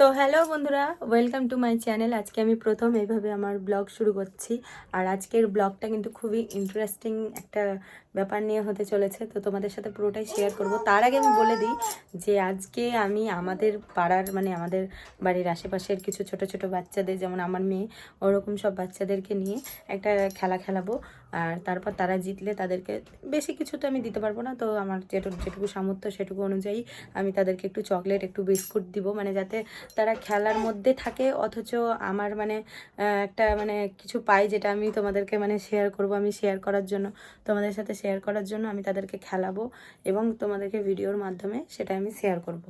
তো হ্যালো বন্ধুরা, welcome to my channel. আজকে আমি প্রথম এইভাবে আমার ব্লগ শুরু করছি। আর আজকের ব্লগটা কিন্তু খুবই ইন্টারেস্টিং একটা ব্যাপার নিয়ে হতে চলেছে, তো তোমাদের সাথে পুরোটাই শেয়ার করব। তার আগে আমি বলে দিই যে আজকে আমি আমাদের পাড়ার মানে আমাদের বাড়ির আশেপাশের কিছু ছোট ছোট বাচ্চাদের, যেমন আমার মেয়ে, ওরকম সব বাচ্চাদেরকে নিয়ে একটা খেলা খেলাবো। আর তারপর তারা জিতলে তাদেরকে বেশি কিছু তো আমি দিতে পারবো না, তো আমার যেটুকু সামর্থ্য সেটুকু অনুযায়ী আমি তাদেরকে একটু চকলেট, একটু বিস্কুট দিব, মানে যাতে তারা খেলার মধ্যে থাকে অথচ আমার মানে একটা মানে কিছু পাই, যেটা আমি তোমাদেরকে মানে শেয়ার করব। আমি শেয়ার করার জন্য, তোমাদের সাথে শেয়ার করার জন্য আমি তাদেরকে খেলাবো এবং তোমাদেরকে ভিডিওর মাধ্যমে সেটা আমি শেয়ার করব।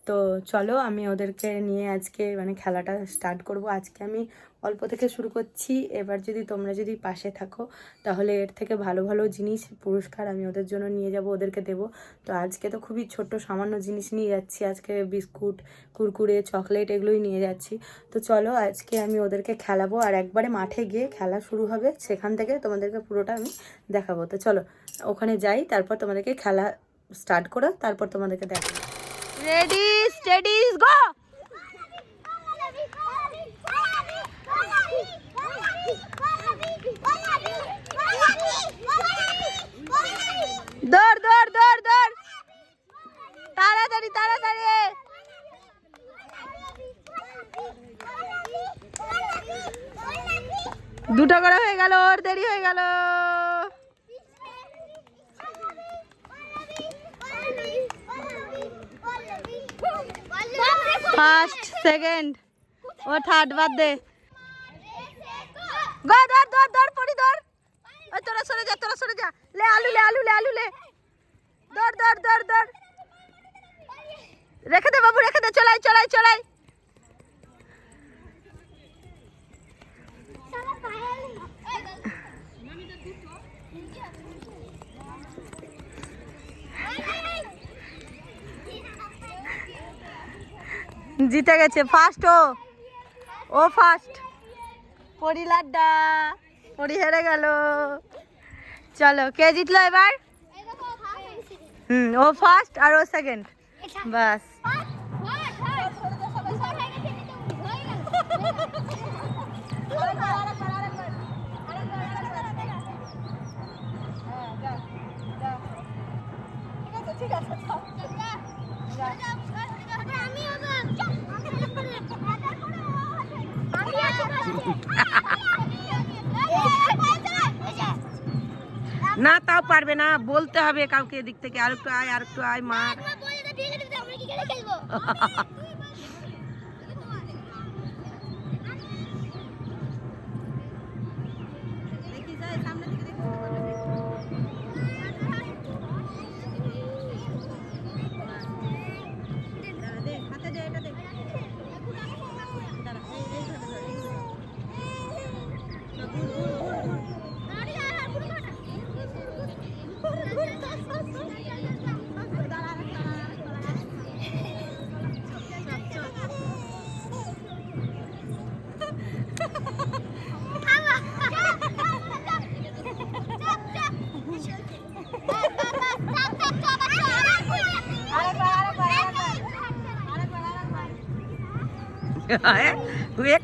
তো চলো আমি ওদেরকে নিয়ে আজকে মানে খেলাটা স্টার্ট করব। আজকে আমি অল্প থেকে শুরু করছি, এবার যদি তোমরা যদি পাশে থাকো তাহলে এর থেকে ভালো ভালো জিনিস পুরস্কার আমি ওদের জন্য নিয়ে যাব, ওদেরকে দেব। তো আজকে তো খুবই ছোট্ট সামান্য জিনিস নিয়ে যাচ্ছি, আজকে বিস্কুট, কুরকুরে, চকলেট এগুলোই নিয়ে যাচ্ছি। তো চলো আজকে আমি ওদেরকে খেলাবো, আর একবারে মাঠে গিয়ে খেলা শুরু হবে, সেখান থেকে তোমাদেরকে পুরোটা আমি দেখাবো। তো চলো ওখানে যাই, তারপর তোমাদেরকে খেলা স্টার্ট করো, তারপর তোমাদেরকে দেখাবো। Ready steady go. দৌড় দৌড় দৌড় দৌড়, তাড়াতাড়ি তাড়াতাড়ি। দুটো করে হয়ে গেল, ওর দেরি হয়ে গেল। ফার্স্ট, সেকেন্ড, ও থার্ড, বাদ দে। গো দৌড় দৌড় দৌড় পড়ি দৌড়। ওই তোরা সরে যা, তোরা সরে যা। লে আলু, লে আলু, লে আলু, লে। দৌড় দৌড় দৌড় দৌড়। রেখে দে বাবু, রেখে দে। চলাই চলাই চলাই। জিতে গেছে ফার্স্ট, ও ফার্স্ট। পরি লাড্ডা, পরি হেরে গেল। চলো কে জিতলো এবার? ও ফার্স্ট আর ও সেকেন্ড, বাস। ঠিক আছে না, তাও পারবে না, বলতে হবে কাউকে এদিক থেকে, আর একটু আয়, আর একটু আয়, মার।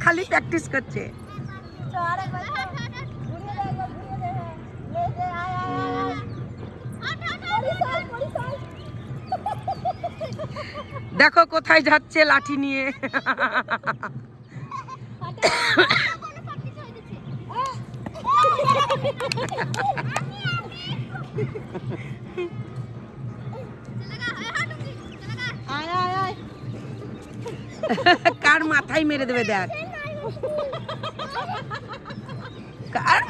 খালি প্র্যাকটিস করছে। দেখো কোথায় যাচ্ছে লাঠি নিয়ে। কার মাথায় মেরে দেবে দেখ। কার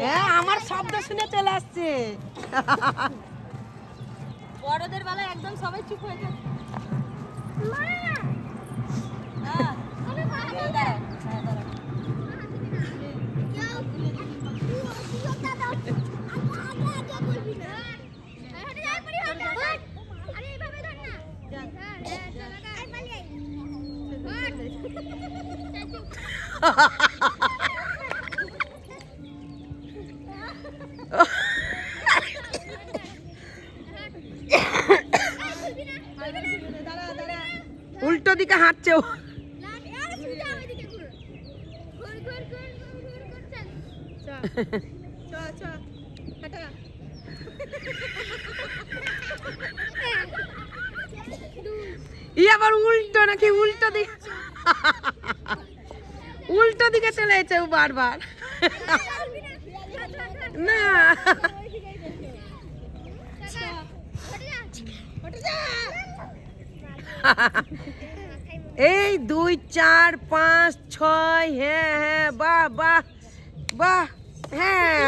হ্যাঁ, আমার শব্দ শুনে চলে আসছে। বড়দের বেলায় একদম সবাই চুপ হয়ে যায়। উল্টো দিকে হাঁটছে ও। ই আবার উল্টো নাকি উল্টো দিকে উল্টো দিকে চলে যাচ্ছে ও বারবার না এই 2 4 5 6 হ্যাঁ হ্যাঁ বাহ বাহ বাহ হ্যাঁ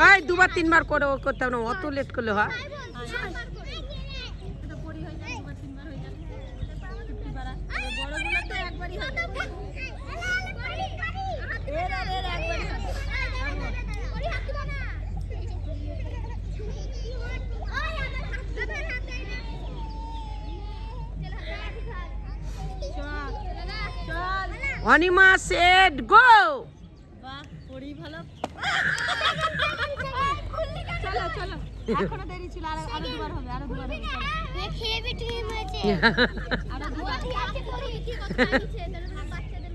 এই 2 বার 3 বার করে করতে হবে না, অত লেট করলে হয়। অনিমা সেড গো। বাহ পড়ি ভালো। চলো চলো এখনো দেরি ছিল, আরো দুবার হবে, আরো দুবার হবে। খেয়ে বেটি হয়েছে আরো দুবার আছে পড়ি কি কথা আছে তাহলে বাচ্চাদের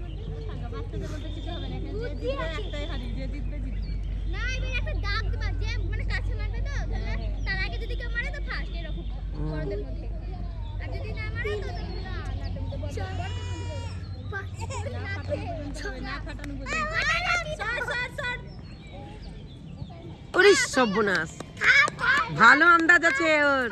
মধ্যে কিছু হবে না, যে জিতবে একটাই হারি, যে জিতবে জিতবে না। এবার একটা দাগ দিবা, যে মানে কাছে মারবে তো তাহলে তার আগে যদি কেউ মারে তো ফার্স্ট এরকম বড়দের মধ্যে, আর যদি না মারে তো না তুমি তো বড়দের মধ্যে ওরে সর্বনাশ, ভালো আন্দাজ আছে ওর।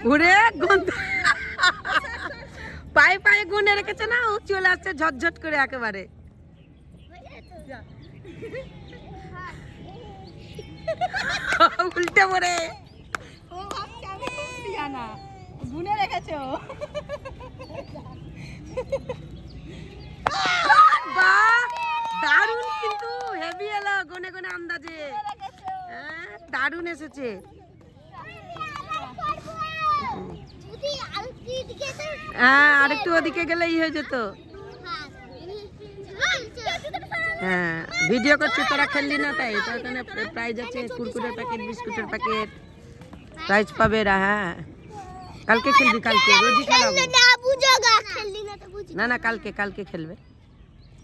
ঘুরে পায়ে পায়ে গুনে রেখেছে না, ও চলে আসছে ঝটঝট করে একেবারে। উল্টে পড়ে গুনে রেখেছো। দারুন, কিন্তু হেভি এলো গনে গনে আন্দাজে, দারুন এসেছে। হ্যাঁ আরেকটু ওদিকে গেলে ই হয়ে যেত। হ্যাঁ ভিডিও করছি, তোরা খেললি না তাই তো, এখানে প্রাইজ আছে, কুরকুরের প্যাকেট, বিস্কুটের প্যাকেট, প্রাইজ পাবে এরা। হ্যাঁ কালকে খেলবি, কালকে রোজই খেলাবো। না না কালকে কালকে খেলবে,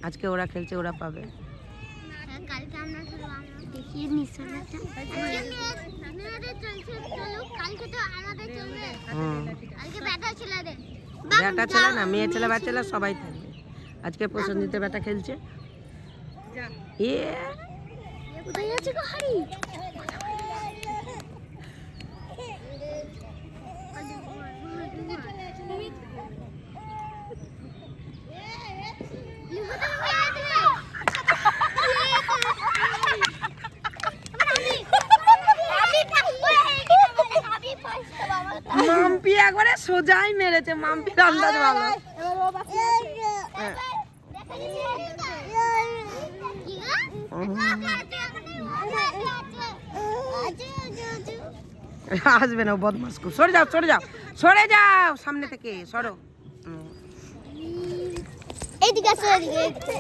আজকে ওরা খেলছে, ওরা পাবে। ব্যাটা ছেলে না, মেয়ে ছেলে বাচ্চারা সবাই থাকবে। আজকে প্রসেনজিতে ব্যাটা খেলছে। মাম্পি একবারে সোজাই মেরেছে, মাম্পির আন্দাজ ভালো। আসবে না বদমাস, সরে যাও সরে যাও সরে যাও, সামনে থেকে সরো। এইদিকে আসো, এইদিকে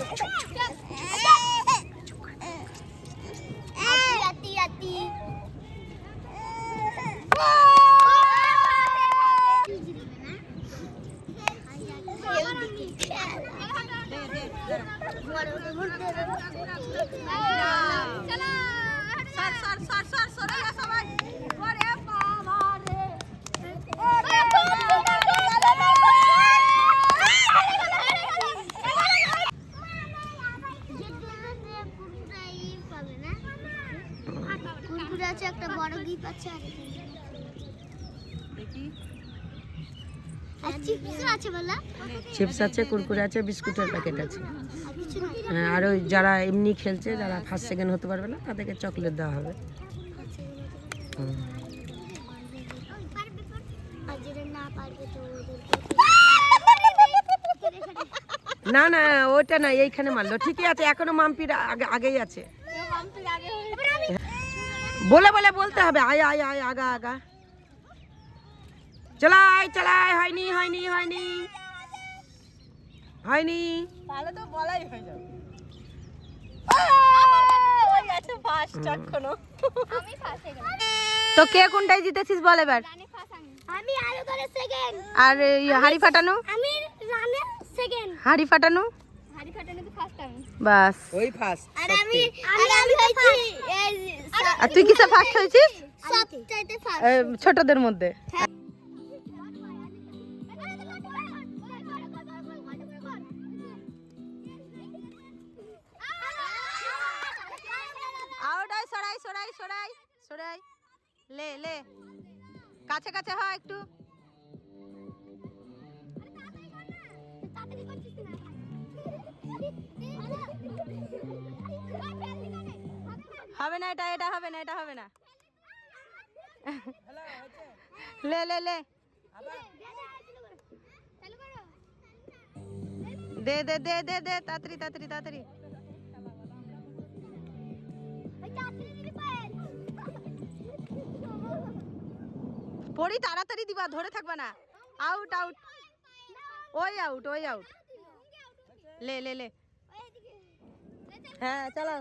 একটা বড় গিফট আছে, চিপস আছে, কুরকুরে আছে, বিস্কুটের প্যাকেট আছে। আর ওই যারা এমনি খেলছে, যারা ফার্স্ট সেকেন্ড হতে পারবে না, তাদেরকে চকলেট দেওয়া হবে। না না ওটা না, এইখানে মারলো, ঠিকই আছে, এখনো মাম্পির আগেই আছে। বলে বলে বলতে হবে, আয় আয় আয় আগা আগা, চলাই চলাই, হয়নি হয়নি হয়নি হয়নি। তাহলে তো বলাই হয়ে যাবে। তো কে কোনটাই জিতেছিস বল এবার। আমি আরো করে সেকেন্ড। আর এই হাড়ি ফাটানো, আমি রানে সেকেন্ড। হাড়ি ফাটানো, হাড়ি ফাটানো তো ফার্স্ট আমি। বাস। ওই ফার্স্ট। আর আমি হইছি এই আর তুই কিসে ফার্স্ট হয়েছিস? সবচাইতে ফার্স্ট। ছোটদের মধ্যে। আউট হয়, সরাই সরাই সরাই সরাই, লে লে, কাছে কাছে হয় একটু। হবে না এটা, এটা হবে না, এটা হবে না। লে লে লে, দে দে দে দে দে, তাড়াতাড়ি তাড়াতাড়ি তাড়াতাড়ি। পড়ি তাড়াতাড়ি দিবা, ধরে থাকবা না। আউট আউট, ওই আউট ওই আউট। লে লে লে, হ্যাঁ চালাও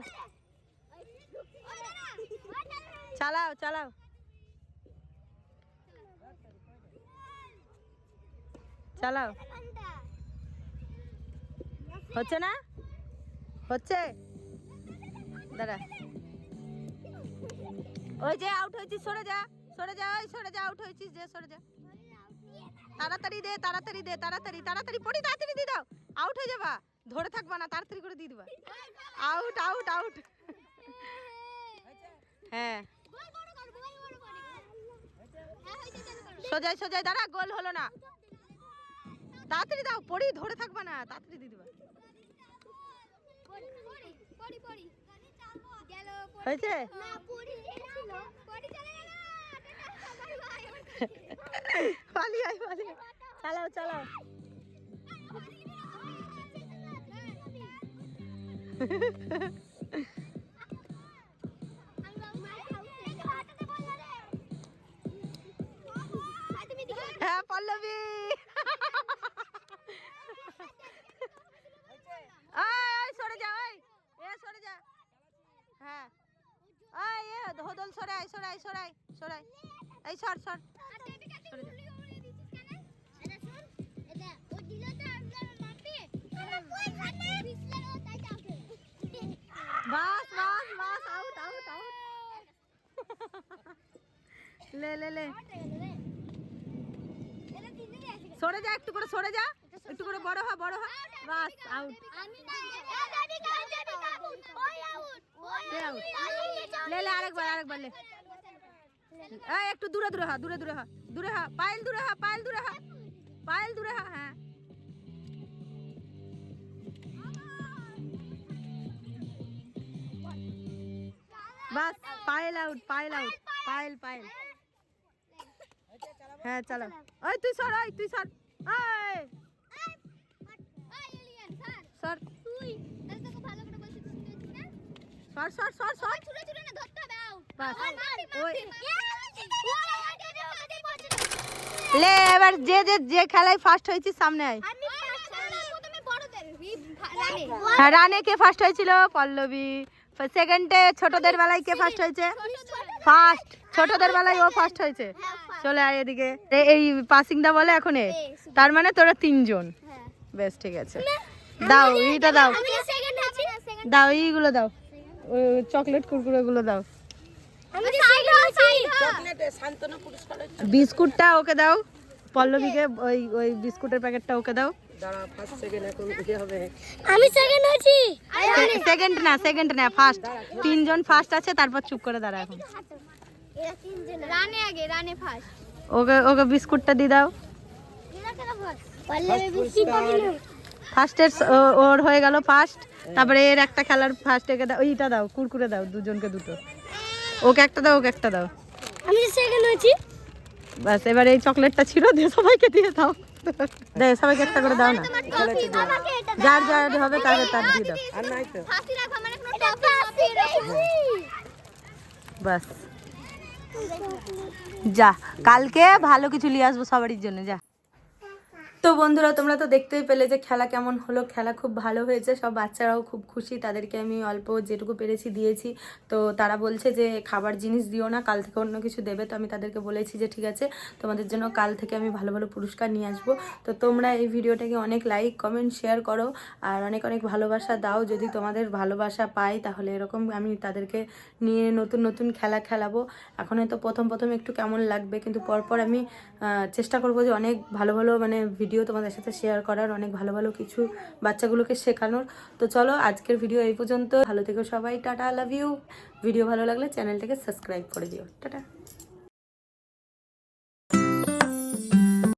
চালাও চালাও। চালাও, হচ্ছে না, হচ্ছে, দাঁড়া। ওই যে আউট হয়েছিস, সরে যা সরে যা, ওই সরে যা, আউট হয়েছিস যে, সরে যা। তাড়াতাড়ি দে তাড়াতাড়ি দে, তাড়াতাড়ি তাড়াতাড়ি, পড়ি তাড়াতাড়ি দিয়ে দাও। আউট হয়ে যাবা, ধরে থাকবা না, তাড়াতাড়ি করে দিয়ে দিবা। Out out out. হ্যাঁ সোজাই সোজাই, দাঁড়া, গোল হলো না, তাড়াতাড়ি দাও, পড়ি ধরে থাকবা না, তাড়াতাড়ি দিয়ে দিবা। হয়েছে? পালিয়ে আয় পালিয়ে, চালাও চালাও। হ্যাঁ পল্লবী, সরে যা, ওই এ সরে যা। হ্যাঁ ওই এ ধদল, সরাই সরাই সরাই সরাই, এই সর সর, সরে যা। বাস বাস বাস, আউট আউট আউট। লে লে লে, সরে যা, একটু করে সরে যা, একটু করে বড় হ বড় হ, বাস আউট। লে লে, আরেকবার আরেকবার লে, এই একটু দূরে দূরে হ, দূরে দূরে হ, দূরে হ, পায়েল দূরে হ, পায়েল দূরে হ, পায়েল দূরে হ। হ্যাঁ বাস, পায়েল আউট, পায়েল আউট, পায়েল পায়েল। হ্যাঁ চালো, ওই তুই সর, ওই তুই সর, ওই সর সর সর সর সর, বাস ওই। লে এবার যে যে যে খেলায় ফার্স্ট হয়েছিস সামনে আয়। হ্যাঁ রানে কে ফার্স্ট হয়েছিল? পল্লবী। সেকেন্ডে ছোটদের বেলায় কে ফার্স্ট হয়েছে? ফার্স্ট, ছোটদের বেলায় ও ফার্স্ট হয়েছে। চলে আয় এদিকে, এই পাসিং দা বলে এখন এ, তার মানে তোরা তিনজন। বেশ ঠিক আছে, দাও এইটা দাও, দাও এইগুলো দাও, ওই চকলেট কুরকুরে গুলো দাও। বিস্কুটটা ওকে দাও, পল্লবীকে ওই ওই বিস্কুটের প্যাকেটটা ওকে দাও। দাঁড়া, ফার্স্ট সেকেন্ড এখন কি হবে? আমি সেকেন্ড হয়েছি। সেকেন্ড না ফার্স্ট, তিনজন ফার্স্ট আছে, তারপর চুপ করে দাঁড়া এখন। রানে আগে, রানে ফার্স্ট। ওকে ওকে বিস্কুটটা দিয়ে দাও। ফার্স্টের ওর হয়ে গেল ফার্স্ট, তারপরে এর একটা খেলার ফার্স্ট একে দাও, ওইটা দাও, কুরকুরে দাও, দুজনকে দুটো, ওকে একটা দাও, ওকে একটা দাও। আমি সেকেন্ড হয়েছি। বাস এবার এই চকলেটটা ছিল দিয়ে সবাইকে দিয়ে দাও। দে সবাইকে একটা করে দাও না, আমাকে এটা যার যার হবে তার তার দিয়ে দাও। আর নাই তো ফাঁসি রাখো মানে কোনো টপি বাস। যা কালকে ভালো কিছু নিয়ে আসবো সবারই জন্য, যা। তো বন্ধুরা তোমরা তো দেখতেই পেলে যে খেলা কেমন হলো। খেলা খুব ভালো হয়েছে, সব বাচ্চারাও খুব খুশি, তাদেরকে আমি অল্প যেটুকু পেরেছি দিয়েছি। তো তারা বলছে যে খাবার জিনিস দিও না, কাল থেকে অন্য কিছু দেবে। তো আমি তাদেরকে বলেছি যে ঠিক আছে, তোমাদের জন্য কাল থেকে আমি ভালো ভালো পুরস্কার নিয়ে আসবো। তো তোমরা এই ভিডিওটাকে অনেক লাইক কমেন্ট শেয়ার করো আর অনেক অনেক ভালোবাসা দাও। যদি তোমাদের ভালোবাসা পাই তাহলে এরকম আমি তাদেরকে নিয়ে নতুন নতুন খেলা খেলাবো। এখন হয়তো প্রথম প্রথম একটু কেমন লাগবে, কিন্তু পরপর আমি চেষ্টা করবো যে অনেক ভালো ভালো মানে ভিডিও তোমাদের সাথে শেয়ার করার, অনেক ভালো ভালো কিছু বাচ্চাগুলোকে শেখানোর। তো চলো আজকের ভিডিও এই পর্যন্ত। ভালো থেকো সবাই, টাটা, লাভ ইউ। ভিডিও ভালো লাগলে চ্যানেলটাকে সাবস্ক্রাইব করে দিও, টাটা।